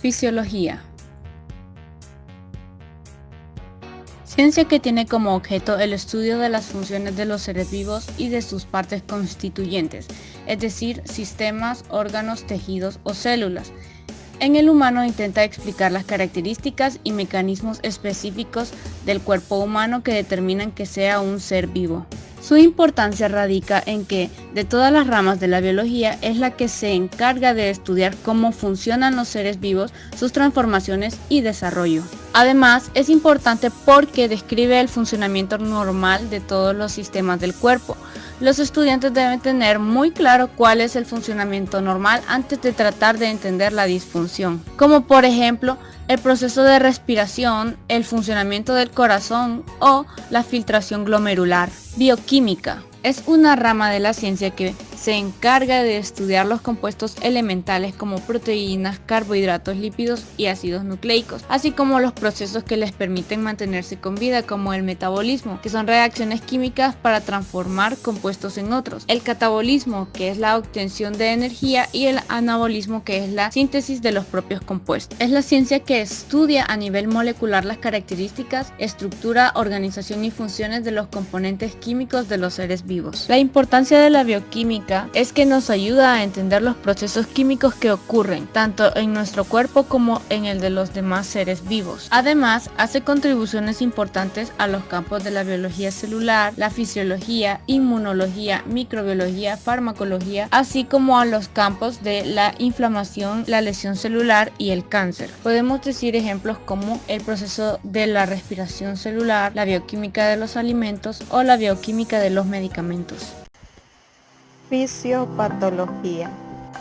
Fisiología. Ciencia que tiene como objeto el estudio de las funciones de los seres vivos y de sus partes constituyentes, es decir, sistemas, órganos, tejidos o células. En el humano intenta explicar las características y mecanismos específicos del cuerpo humano que determinan que sea un ser vivo. Su importancia radica en que, de todas las ramas de la biología, es la que se encarga de estudiar cómo funcionan los seres vivos, sus transformaciones y desarrollo. Además, es importante porque describe el funcionamiento normal de todos los sistemas del cuerpo. Los estudiantes deben tener muy claro cuál es el funcionamiento normal antes de tratar de entender la disfunción, como por ejemplo, el proceso de respiración, el funcionamiento del corazón o la filtración glomerular. Bioquímica es una rama de la ciencia que se encarga de estudiar los compuestos elementales como proteínas, carbohidratos, lípidos y ácidos nucleicos, así como los procesos que les permiten mantenerse con vida, como el metabolismo, que son reacciones químicas para transformar compuestos en otros, el catabolismo, que es la obtención de energía, y el anabolismo, que es la síntesis de los propios compuestos. Es la ciencia que estudia a nivel molecular las características, estructura, organización y funciones de los componentes químicos de los seres vivos. La importancia de la bioquímica es que nos ayuda a entender los procesos químicos que ocurren tanto en nuestro cuerpo como en el de los demás seres vivos. Además, hace contribuciones importantes a los campos de la biología celular, la fisiología, inmunología, microbiología, farmacología, así como a los campos de la inflamación, la lesión celular y el cáncer. Podemos decir ejemplos como el proceso de la respiración celular, la bioquímica de los alimentos o la bioquímica de los medicamentos. Fisiopatología.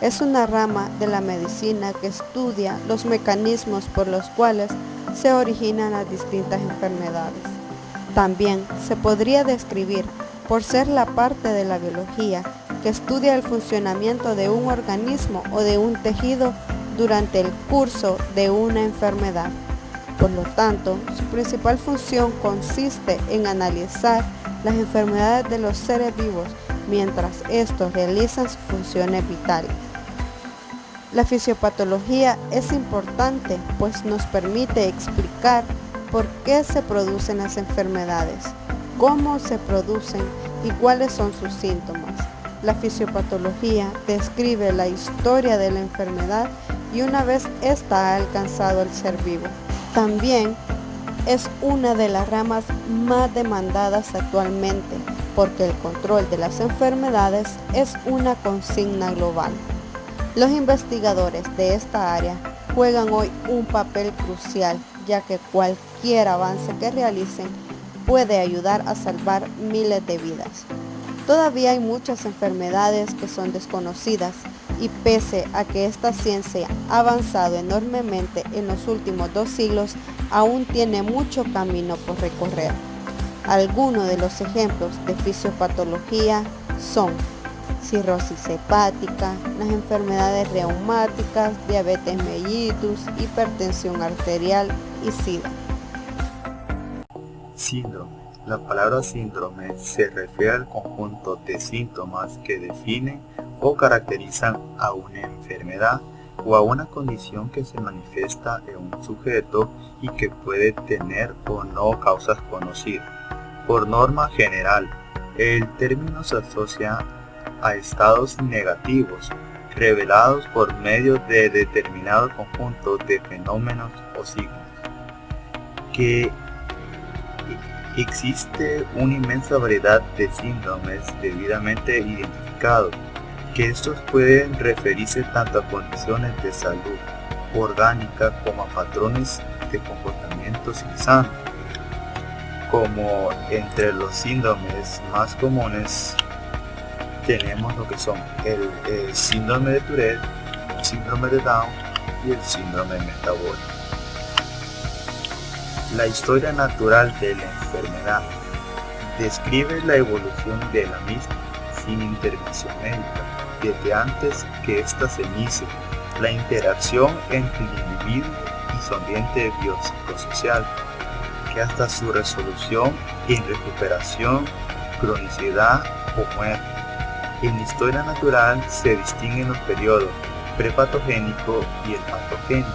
Es una rama de la medicina que estudia los mecanismos por los cuales se originan las distintas enfermedades. También se podría describir por ser la parte de la biología que estudia el funcionamiento de un organismo o de un tejido durante el curso de una enfermedad. Por lo tanto, su principal función consiste en analizar las enfermedades de los seres vivos mientras estos realizan sus funciones vitales. La fisiopatología es importante pues nos permite explicar por qué se producen las enfermedades, cómo se producen y cuáles son sus síntomas. La fisiopatología describe la historia de la enfermedad y una vez ésta ha alcanzado al ser vivo. También es una de las ramas más demandadas actualmente porque el control de las enfermedades es una consigna global. Los investigadores de esta área juegan hoy un papel crucial, ya que cualquier avance que realicen puede ayudar a salvar miles de vidas. Todavía hay muchas enfermedades que son desconocidas y pese a que esta ciencia ha avanzado enormemente en los últimos 2 siglos, aún tiene mucho camino por recorrer. Algunos de los ejemplos de fisiopatología son cirrosis hepática, las enfermedades reumáticas, diabetes mellitus, hipertensión arterial y SIDA. Síndrome. La palabra síndrome se refiere al conjunto de síntomas que definen o caracterizan a una enfermedad o a una condición que se manifiesta en un sujeto y que puede tener o no causas conocidas. Por norma general, el término se asocia a estados negativos revelados por medio de determinado conjunto de fenómenos o signos. Que existe una inmensa variedad de síndromes debidamente identificados, que estos pueden referirse tanto a condiciones de salud orgánica como a patrones de comportamientos insanos. Como entre los síndromes más comunes tenemos lo que son el síndrome de Tourette, el síndrome de Down y el síndrome metabólico. La historia natural de la enfermedad describe la evolución de la misma sin intervención médica desde antes que ésta se inicie, la interacción entre el individuo y su ambiente biopsicosocial, que hasta su resolución en recuperación, cronicidad o muerte. En la historia natural se distinguen los periodos prepatogénico y el patogénico.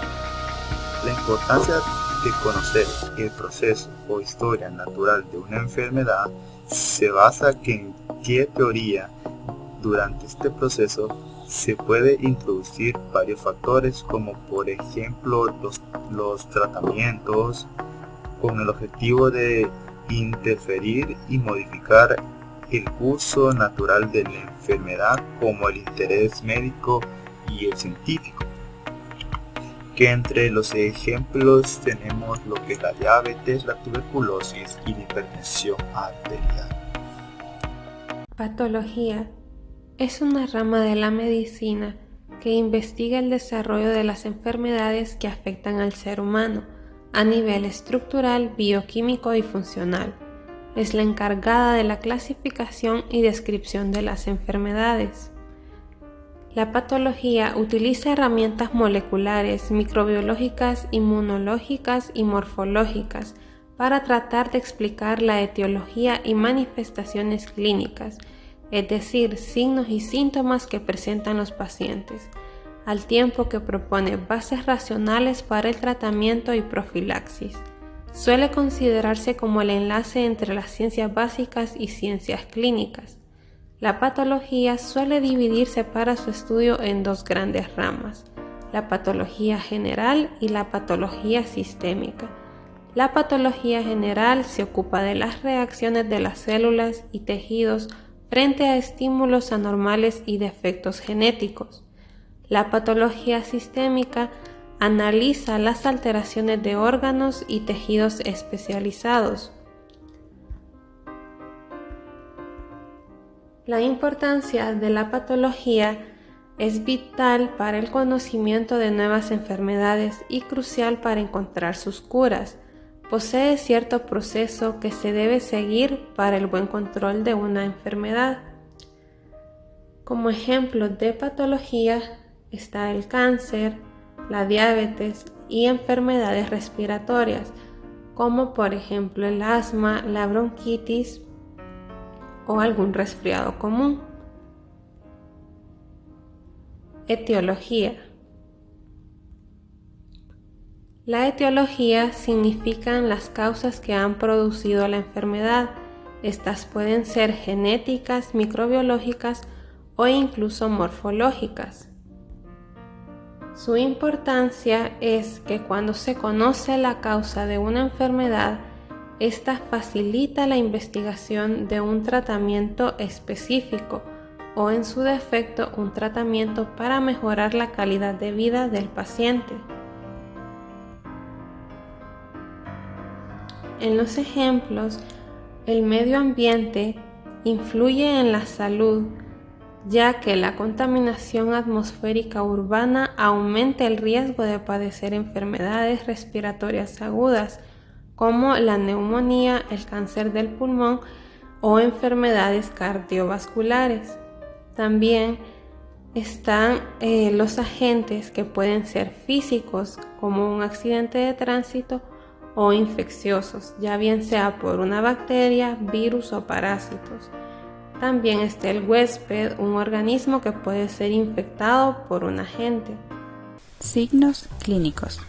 La importancia de conocer el proceso o historia natural de una enfermedad se basa en qué teoría durante este proceso se puede introducir varios factores, como por ejemplo los tratamientos con el objetivo de interferir y modificar el curso natural de la enfermedad, como el interés médico y el científico. Que entre los ejemplos tenemos lo que es la diabetes, la tuberculosis y la hipertensión arterial. Patología es una rama de la medicina que investiga el desarrollo de las enfermedades que afectan al ser humano a nivel estructural, bioquímico y funcional. Es la encargada de la clasificación y descripción de las enfermedades. La patología utiliza herramientas moleculares, microbiológicas, inmunológicas y morfológicas para tratar de explicar la etiología y manifestaciones clínicas, es decir, signos y síntomas que presentan los pacientes, al tiempo que propone bases racionales para el tratamiento y profilaxis. Suele considerarse como el enlace entre las ciencias básicas y ciencias clínicas. La patología suele dividirse para su estudio en dos grandes ramas, la patología general y la patología sistémica. La patología general se ocupa de las reacciones de las células y tejidos frente a estímulos anormales y defectos genéticos. La patología sistémica analiza las alteraciones de órganos y tejidos especializados. La importancia de la patología es vital para el conocimiento de nuevas enfermedades y crucial para encontrar sus curas. Posee cierto proceso que se debe seguir para el buen control de una enfermedad. Como ejemplos de patología está el cáncer, la diabetes y enfermedades respiratorias, como por ejemplo el asma, la bronquitis o algún resfriado común. Etiología. La etiología significan las causas que han producido la enfermedad. Estas pueden ser genéticas, microbiológicas o incluso morfológicas. Su importancia es que cuando se conoce la causa de una enfermedad, esta facilita la investigación de un tratamiento específico o, en su defecto, un tratamiento para mejorar la calidad de vida del paciente. En los ejemplos, el medio ambiente influye en la salud, ya que la contaminación atmosférica urbana aumenta el riesgo de padecer enfermedades respiratorias agudas, como la neumonía, el cáncer del pulmón o enfermedades cardiovasculares. También están los agentes que pueden ser físicos, como un accidente de tránsito, o infecciosos, ya bien sea por una bacteria, virus o parásitos. También está el huésped, un organismo que puede ser infectado por un agente. Signos clínicos.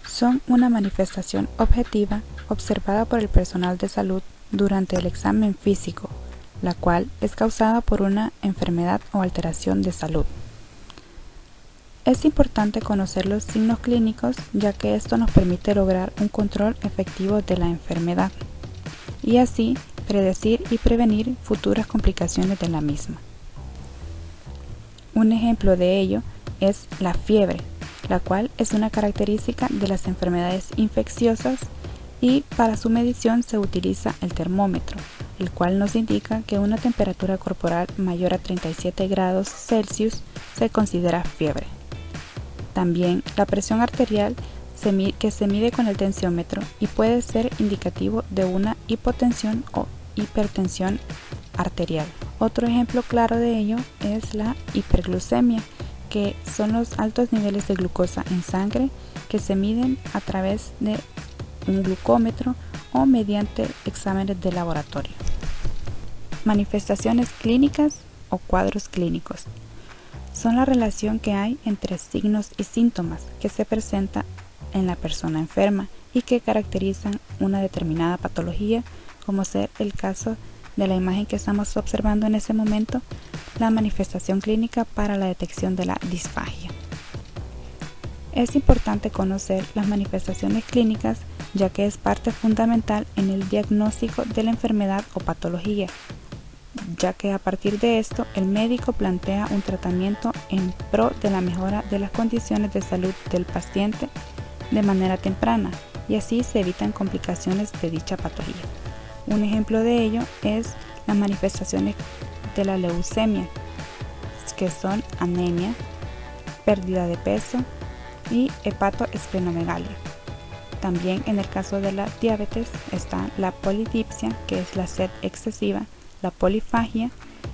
Son una manifestación objetiva observada por el personal de salud durante el examen físico, la cual es causada por una enfermedad o alteración de salud. Es importante conocer los signos clínicos, ya que esto nos permite lograr un control efectivo de la enfermedad y así predecir y prevenir futuras complicaciones de la misma. Un ejemplo de ello es la fiebre, la cual es una característica de las enfermedades infecciosas, y para su medición se utiliza el termómetro, el cual nos indica que una temperatura corporal mayor a 37 grados Celsius se considera fiebre. También la presión arterial que se mide con el tensiómetro y puede ser indicativo de una hipotensión o hipertensión arterial. Otro ejemplo claro de ello es la hiperglucemia, que son los altos niveles de glucosa en sangre que se miden a través de un glucómetro o mediante exámenes de laboratorio. Manifestaciones clínicas o cuadros clínicos son la relación que hay entre signos y síntomas que se presenta en la persona enferma y que caracterizan una determinada patología, como ser el caso de la imagen que estamos observando en ese momento, la manifestación clínica para la detección de la disfagia. Es importante conocer las manifestaciones clínicas, ya que es parte fundamental en el diagnóstico de la enfermedad o patología, ya que a partir de esto el médico plantea un tratamiento en pro de la mejora de las condiciones de salud del paciente de manera temprana, y así se evitan complicaciones de dicha patología. Un ejemplo de ello es las manifestaciones de la leucemia, que son anemia, pérdida de peso y hepatoesplenomegalia. También en el caso de la diabetes está la polidipsia, que es la sed excesiva, la polifagia,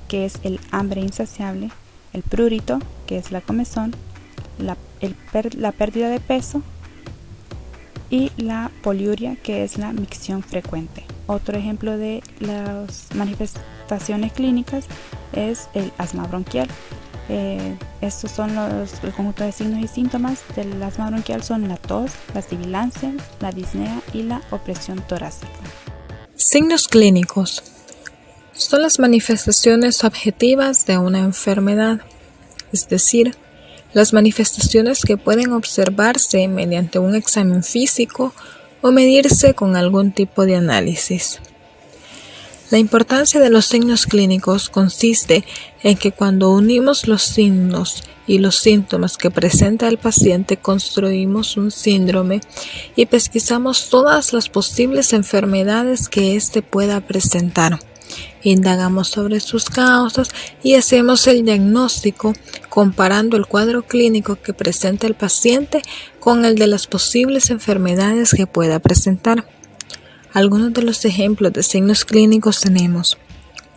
que es el hambre insaciable, el prurito, que es la comezón, la pérdida de peso, y la poliuria, que es la micción frecuente. Otro ejemplo de las manifestaciones clínicas es el asma bronquial. Estos son el conjunto de signos y síntomas del asma bronquial: son la tos, la sibilancia, la disnea y la opresión torácica. Signos clínicos son las manifestaciones objetivas de una enfermedad, es decir, las manifestaciones que pueden observarse mediante un examen físico o medirse con algún tipo de análisis. La importancia de los signos clínicos consiste en que cuando unimos los signos y los síntomas que presenta el paciente, construimos un síndrome y pesquisamos todas las posibles enfermedades que éste pueda presentar. Indagamos sobre sus causas y hacemos el diagnóstico comparando el cuadro clínico que presenta el paciente con el de las posibles enfermedades que pueda presentar. Algunos de los ejemplos de signos clínicos tenemos: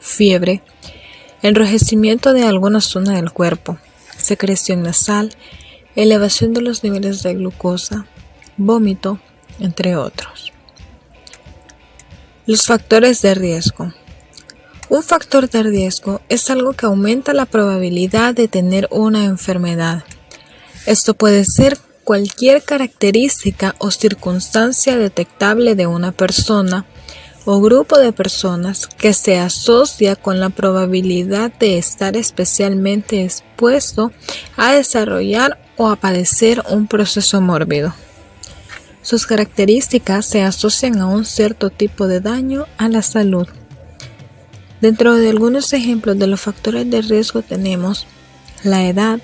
fiebre, enrojecimiento de alguna zona del cuerpo, secreción nasal, elevación de los niveles de glucosa, vómito, entre otros. Los factores de riesgo. Un factor de riesgo es algo que aumenta la probabilidad de tener una enfermedad. Esto puede ser cualquier característica o circunstancia detectable de una persona o grupo de personas que se asocia con la probabilidad de estar especialmente expuesto a desarrollar o a padecer un proceso mórbido. Sus características se asocian a un cierto tipo de daño a la salud. Dentro de algunos ejemplos de los factores de riesgo tenemos la edad,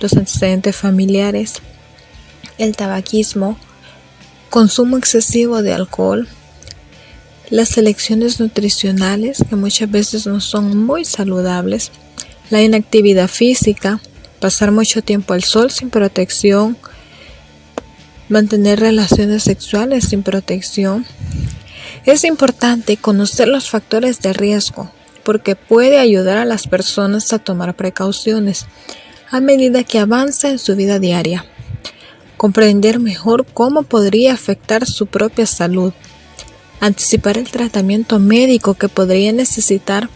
los antecedentes familiares, el tabaquismo, consumo excesivo de alcohol, las elecciones nutricionales, que muchas veces no son muy saludables, la inactividad física, pasar mucho tiempo al sol sin protección, mantener relaciones sexuales sin protección. Es importante conocer los factores de riesgo porque puede ayudar a las personas a tomar precauciones a medida que avanza en su vida diaria. Comprender mejor cómo podría afectar su propia salud, anticipar el tratamiento médico que podría necesitar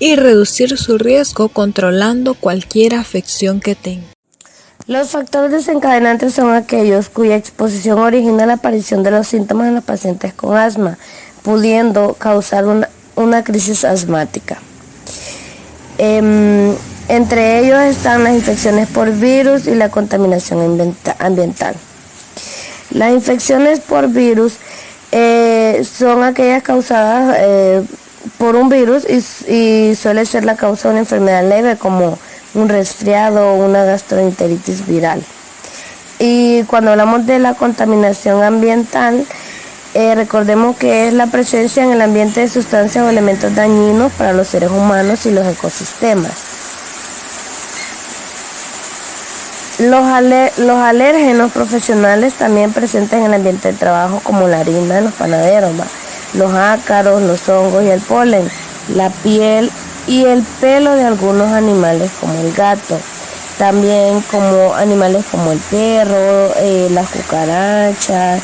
y reducir su riesgo controlando cualquier afección que tenga. Los factores desencadenantes son aquellos cuya exposición origina la aparición de los síntomas en los pacientes con asma, pudiendo causar una crisis asmática. Entre ellos están las infecciones por virus y la contaminación ambiental. Las infecciones por virus son aquellas causadas por un virus y suele ser la causa de una enfermedad leve como un resfriado o una gastroenteritis viral. Y cuando hablamos de la contaminación ambiental, recordemos que es la presencia en el ambiente de sustancias o elementos dañinos para los seres humanos y los ecosistemas. Los alérgenos profesionales también presentes en el ambiente de trabajo, como la harina de los panaderos, los ácaros, los hongos y el polen, la piel y el pelo de algunos animales como el gato, también como animales como el perro, las cucarachas,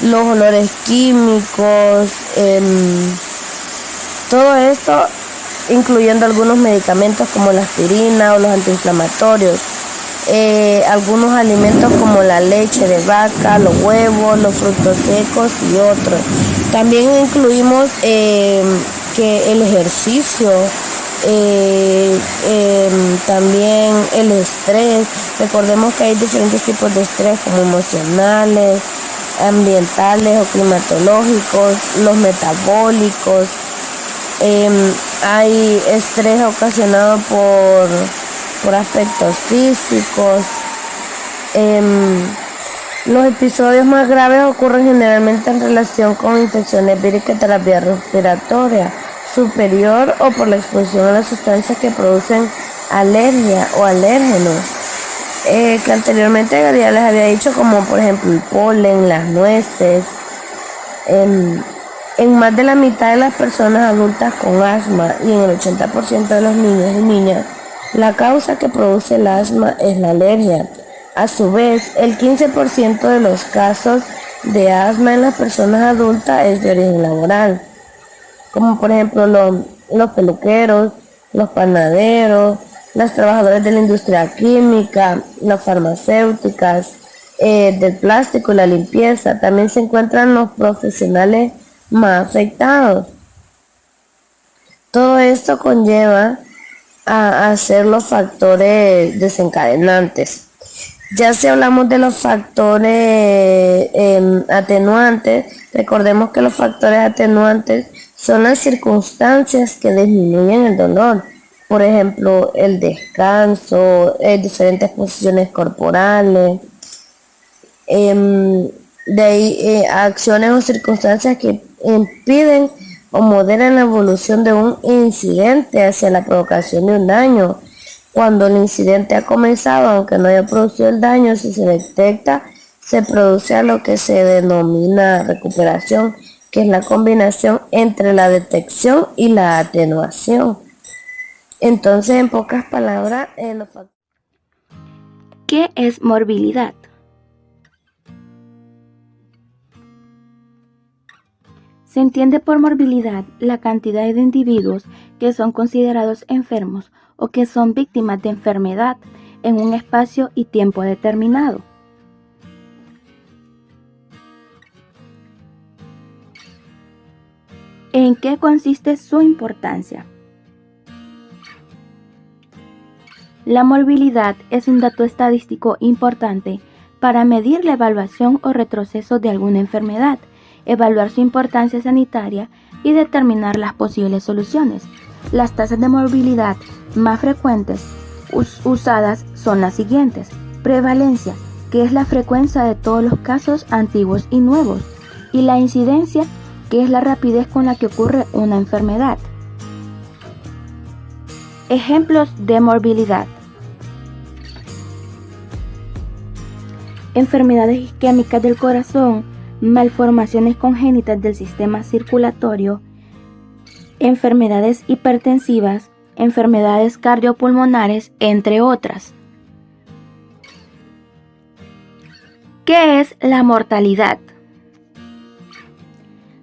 los olores químicos, todo esto incluyendo algunos medicamentos como la aspirina o los antiinflamatorios. algunos alimentos como la leche de vaca, los huevos, los frutos secos y otros. También incluimos que el ejercicio, también el estrés. Recordemos que hay diferentes tipos de estrés como emocionales, ambientales o climatológicos, los metabólicos. Hay estrés ocasionado por aspectos físicos. Los episodios más graves ocurren generalmente en relación con infecciones víricas de la vía respiratoria superior o por la exposición a las sustancias que producen alergia o alérgenos, que anteriormente ya les había dicho, como por ejemplo el polen, las nueces. En más de la mitad de las personas adultas con asma y en el 80% de los niños y niñas, la causa que produce el asma es la alergia. A su vez, el 15% de los casos de asma en las personas adultas es de origen laboral, como por ejemplo los peluqueros, los panaderos, los trabajadores de la industria química, las farmacéuticas, del plástico y la limpieza. También se encuentran los profesionales más afectados. Todo esto conlleva a ser los factores desencadenantes. Ya si hablamos de los factores atenuantes, recordemos que los factores atenuantes son las circunstancias que disminuyen el dolor. Por ejemplo, el descanso, diferentes posiciones corporales, de ahí acciones o circunstancias que impiden o moderan la evolución de un incidente hacia la provocación de un daño. Cuando el incidente ha comenzado, aunque no haya producido el daño, si se detecta, se produce a lo que se denomina recuperación, que es la combinación entre la detección y la atenuación. Entonces, en pocas palabras, ¿qué es morbilidad? Se entiende por morbilidad la cantidad de individuos que son considerados enfermos o que son víctimas de enfermedad en un espacio y tiempo determinado. ¿En qué consiste su importancia? La morbilidad es un dato estadístico importante para medir la evaluación o retroceso de alguna enfermedad, evaluar su importancia sanitaria y determinar las posibles soluciones. Las tasas de morbilidad más frecuentes usadas son las siguientes: prevalencia, que es la frecuencia de todos los casos antiguos y nuevos, y la incidencia, que es la rapidez con la que ocurre una enfermedad. Ejemplos de morbilidad: enfermedades isquémicas del corazón, malformaciones congénitas del sistema circulatorio, enfermedades hipertensivas, enfermedades cardiopulmonares, entre otras. ¿Qué es la mortalidad?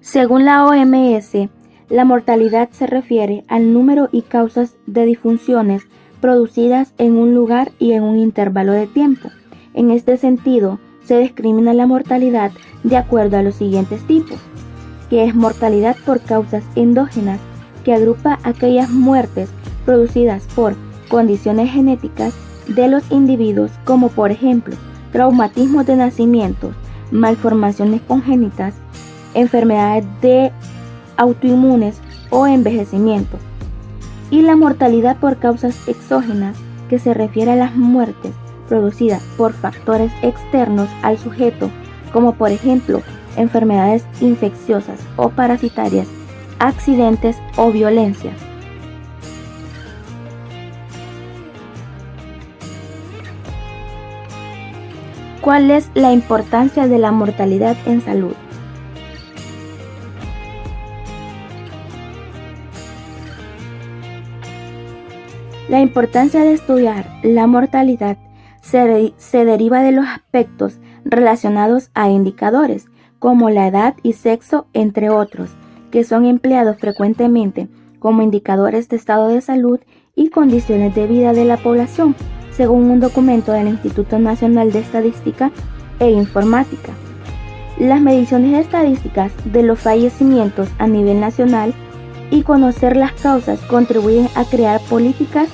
Según la OMS, la mortalidad se refiere al número y causas de disfunciones producidas en un lugar y en un intervalo de tiempo. En este sentido, se discrimina la mortalidad de acuerdo a los siguientes tipos, que es mortalidad por causas endógenas, que agrupa aquellas muertes producidas por condiciones genéticas de los individuos, como por ejemplo traumatismos de nacimiento, malformaciones congénitas, enfermedades autoinmunes o envejecimiento. Y la mortalidad por causas exógenas, que se refiere a las muertes producidas por factores externos al sujeto, como por ejemplo enfermedades infecciosas o parasitarias, accidentes o violencia. ¿Cuál es la importancia de la mortalidad en salud? La importancia de estudiar la mortalidad se deriva de los aspectos relacionados a indicadores, como la edad y sexo, entre otros, que son empleados frecuentemente como indicadores de estado de salud y condiciones de vida de la población. según un documento del Instituto Nacional de Estadística e Informática. Las mediciones estadísticas de los fallecimientos a nivel nacional y conocer las causas contribuyen a crear políticas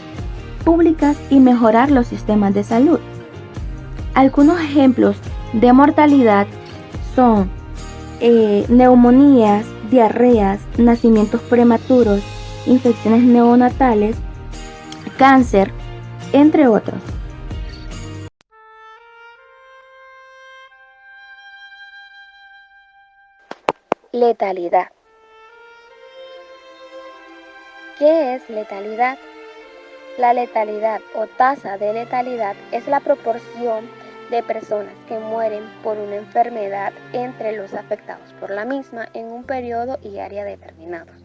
públicas y mejorar los sistemas de salud. Algunos ejemplos de mortalidad son neumonías, diarreas, nacimientos prematuros, infecciones neonatales, cáncer, entre otros. Letalidad. ¿Qué es letalidad? La letalidad o tasa de letalidad es la proporción de personas que mueren por una enfermedad entre los afectados por la misma en un periodo y área determinados.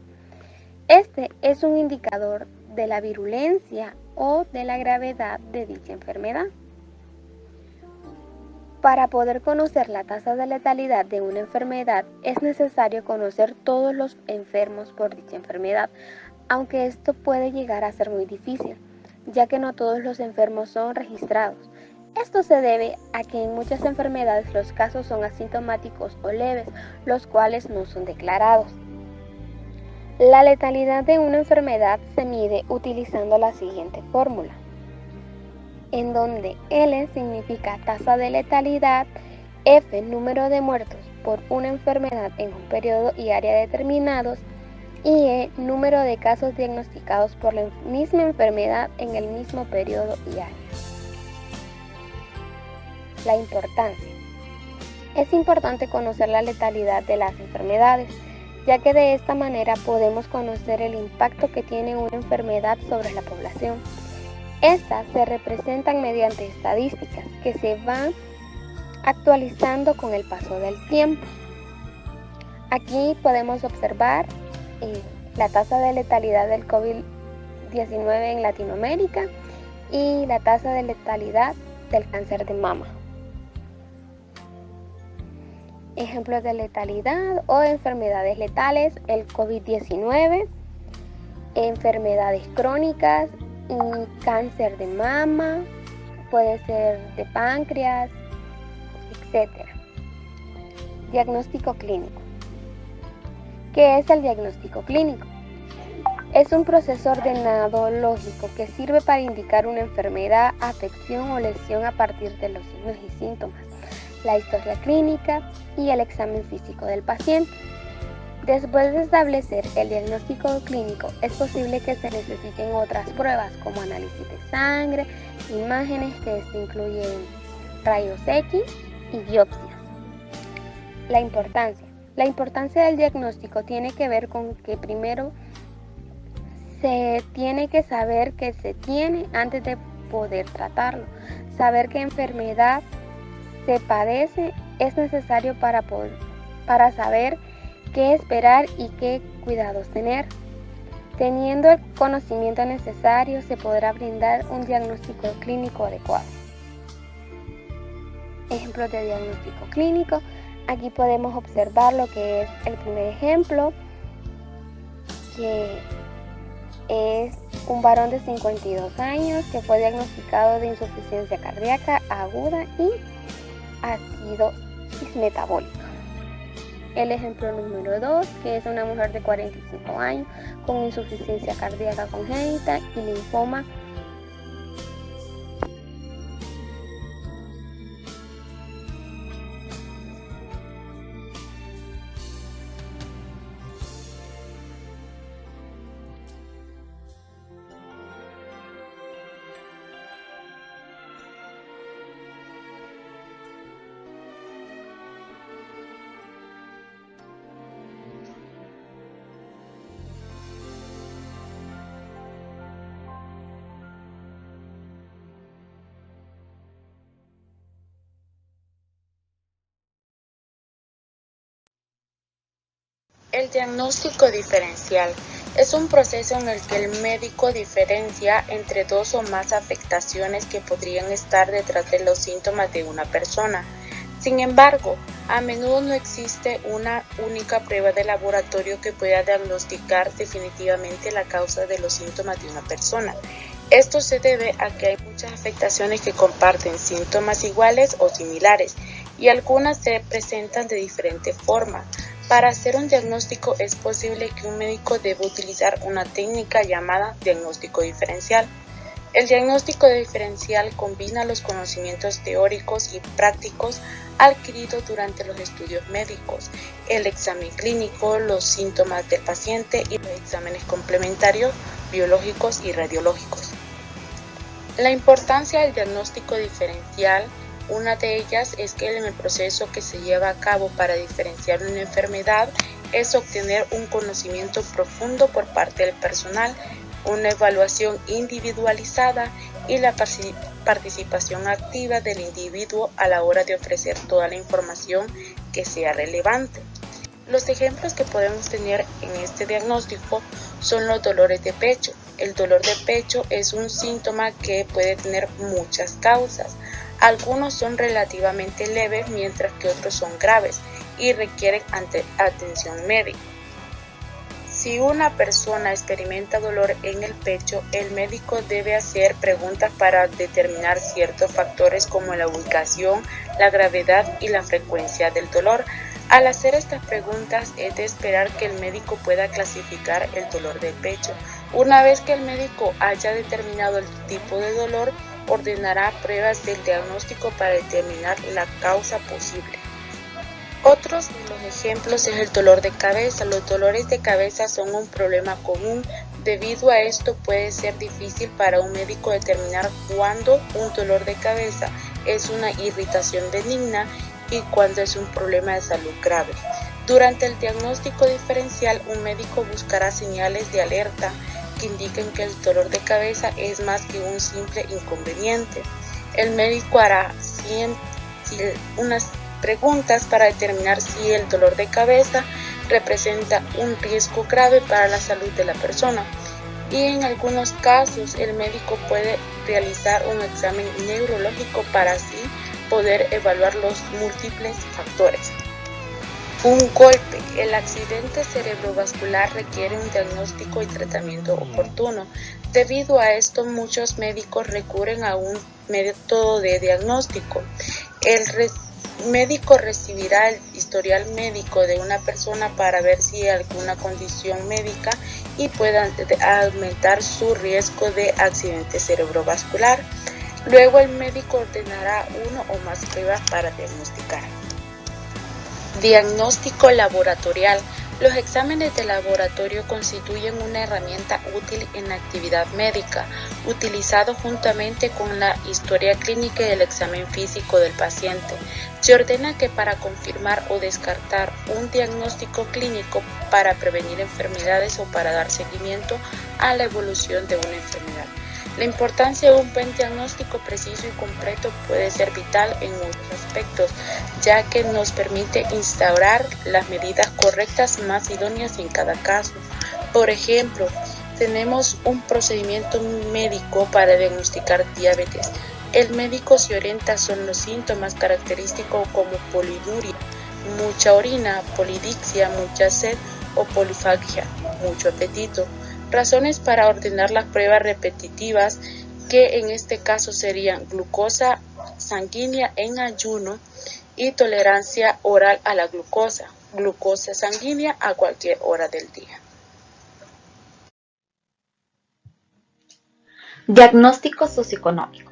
Este es un indicador de la virulencia o de la gravedad de dicha enfermedad. Para poder conocer la tasa de letalidad de una enfermedad es necesario conocer todos los enfermos por dicha enfermedad, aunque esto puede llegar a ser muy difícil, ya que no todos los enfermos son registrados. Esto se debe a que en muchas enfermedades los casos son asintomáticos o leves, los cuales no son declarados. La letalidad de una enfermedad se mide utilizando la siguiente fórmula, en donde L significa tasa de letalidad, F número de muertos por una enfermedad en un periodo y área determinados, y E número de casos diagnosticados por la misma enfermedad en el mismo periodo y área. La importancia. Es importante conocer la letalidad de las enfermedades, ya que de esta manera podemos conocer el impacto que tiene una enfermedad sobre la población. Estas se representan mediante estadísticas que se van actualizando con el paso del tiempo. Aquí podemos observar la tasa de letalidad del COVID-19 en Latinoamérica y la tasa de letalidad del cáncer de mama. Ejemplos de letalidad o enfermedades letales: el COVID-19, enfermedades crónicas y cáncer de mama, puede ser de páncreas, etc. Diagnóstico clínico. ¿Qué es el diagnóstico clínico? Es un proceso ordenado lógico que sirve para indicar una enfermedad, afección o lesión a partir de los signos y síntomas, la historia clínica y el examen físico del paciente. Después de establecer el diagnóstico clínico, es posible que se necesiten otras pruebas como análisis de sangre, imágenes, que incluyen rayos X y biopsias. La importancia. La importancia del diagnóstico tiene que ver con que primero se tiene que saber que se tiene antes de poder tratarlo. Saber qué enfermedad se padece es necesario para saber qué esperar y qué cuidados tener. Teniendo el conocimiento necesario, se podrá brindar un diagnóstico clínico adecuado. Ejemplos de diagnóstico clínico. Aquí podemos observar lo que es el primer ejemplo, que es un varón de 52 años que fue diagnosticado de insuficiencia cardíaca aguda y acidosis metabólica. El ejemplo número 2, que es una mujer de 45 años con insuficiencia cardíaca congénita y linfoma. El diagnóstico diferencial es un proceso en el que el médico diferencia entre dos o más afectaciones que podrían estar detrás de los síntomas de una persona. Sin embargo, a menudo no existe una única prueba de laboratorio que pueda diagnosticar definitivamente la causa de los síntomas de una persona. Esto se debe a que hay muchas afectaciones que comparten síntomas iguales o similares y algunas se presentan de diferente forma. Para hacer un diagnóstico es posible que un médico deba utilizar una técnica llamada diagnóstico diferencial. El diagnóstico diferencial combina los conocimientos teóricos y prácticos adquiridos durante los estudios médicos, el examen clínico, los síntomas del paciente y los exámenes complementarios biológicos y radiológicos. La importancia del diagnóstico diferencial, una de ellas es que en el proceso que se lleva a cabo para diferenciar una enfermedad es obtener un conocimiento profundo por parte del personal, una evaluación individualizada y la participación activa del individuo a la hora de ofrecer toda la información que sea relevante. Los ejemplos que podemos tener en este diagnóstico son los dolores de pecho. El dolor de pecho es un síntoma que puede tener muchas causas. Algunos son relativamente leves, mientras que otros son graves y requieren atención médica. Si una persona experimenta dolor en el pecho, el médico debe hacer preguntas para determinar ciertos factores como la ubicación, la gravedad y la frecuencia del dolor. Al hacer estas preguntas es de esperar que el médico pueda clasificar el dolor del pecho. Una vez que el médico haya determinado el tipo de dolor, ordenará pruebas del diagnóstico para determinar la causa posible. Otros de los ejemplos es el dolor de cabeza. Los dolores de cabeza son un problema común. Debido a esto puede ser difícil para un médico determinar cuándo un dolor de cabeza es una irritación benigna y cuándo es un problema de salud grave. Durante el diagnóstico diferencial, un médico buscará señales de alerta que indiquen que el dolor de cabeza es más que un simple inconveniente. El médico hará unas preguntas para determinar si el dolor de cabeza representa un riesgo grave para la salud de la persona, y en algunos casos el médico puede realizar un examen neurológico para así poder evaluar los múltiples factores. Un golpe. El accidente cerebrovascular requiere un diagnóstico y tratamiento oportuno. Debido a esto, muchos médicos recurren a un método de diagnóstico. El médico recibirá el historial médico de una persona para ver si hay alguna condición médica y pueda aumentar su riesgo de accidente cerebrovascular. Luego el médico ordenará uno o más pruebas para diagnosticar. Diagnóstico laboratorial. Los exámenes de laboratorio constituyen una herramienta útil en la actividad médica, utilizado juntamente con la historia clínica y el examen físico del paciente. Se ordena que para confirmar o descartar un diagnóstico clínico, para prevenir enfermedades o para dar seguimiento a la evolución de una enfermedad. La importancia de un buen diagnóstico preciso y completo puede ser vital en muchos aspectos, ya que nos permite instaurar las medidas correctas más idóneas en cada caso. Por ejemplo, tenemos un procedimiento médico para diagnosticar diabetes. El médico se orienta sobre los síntomas característicos como poliuria, mucha orina, polidipsia, mucha sed o polifagia, mucho apetito. Razones para ordenar las pruebas repetitivas, que en este caso serían glucosa sanguínea en ayuno y tolerancia oral a la glucosa sanguínea a cualquier hora del día. Diagnóstico socioeconómico.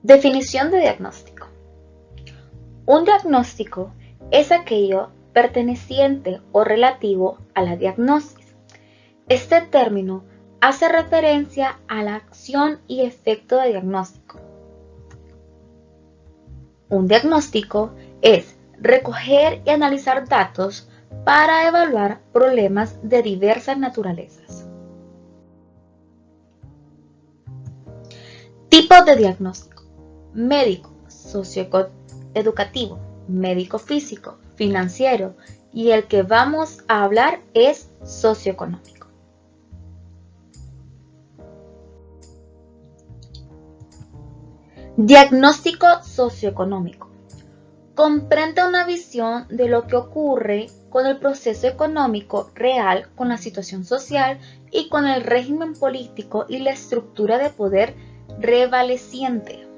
Definición de diagnóstico. Un diagnóstico es aquello perteneciente o relativo a la diagnosis. Este término hace referencia a la acción y efecto de diagnóstico. Un diagnóstico es recoger y analizar datos para evaluar problemas de diversas naturalezas. Tipos de diagnóstico: médico, socioeducativo, médico físico, financiero, y el que vamos a hablar es socioeconómico. Diagnóstico socioeconómico. comprende una visión de lo que ocurre con el proceso económico real, con la situación social y con el régimen político y la estructura de poder prevaleciente.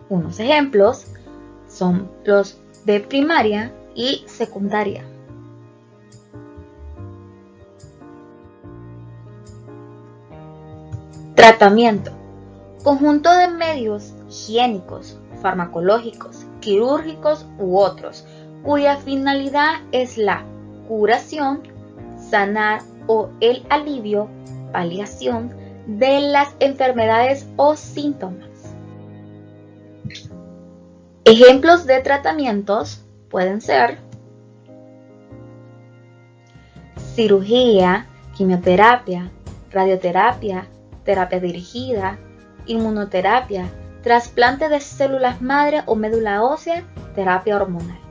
Unos ejemplos son los de primaria y secundaria. Tratamiento. Conjunto de medios higiénicos, farmacológicos, quirúrgicos u otros, cuya finalidad es la curación, sanar o el alivio, paliación de las enfermedades o síntomas. Ejemplos de tratamientos pueden ser cirugía, quimioterapia, radioterapia, terapia dirigida, inmunoterapia, trasplante de células madre o médula ósea, terapia hormonal.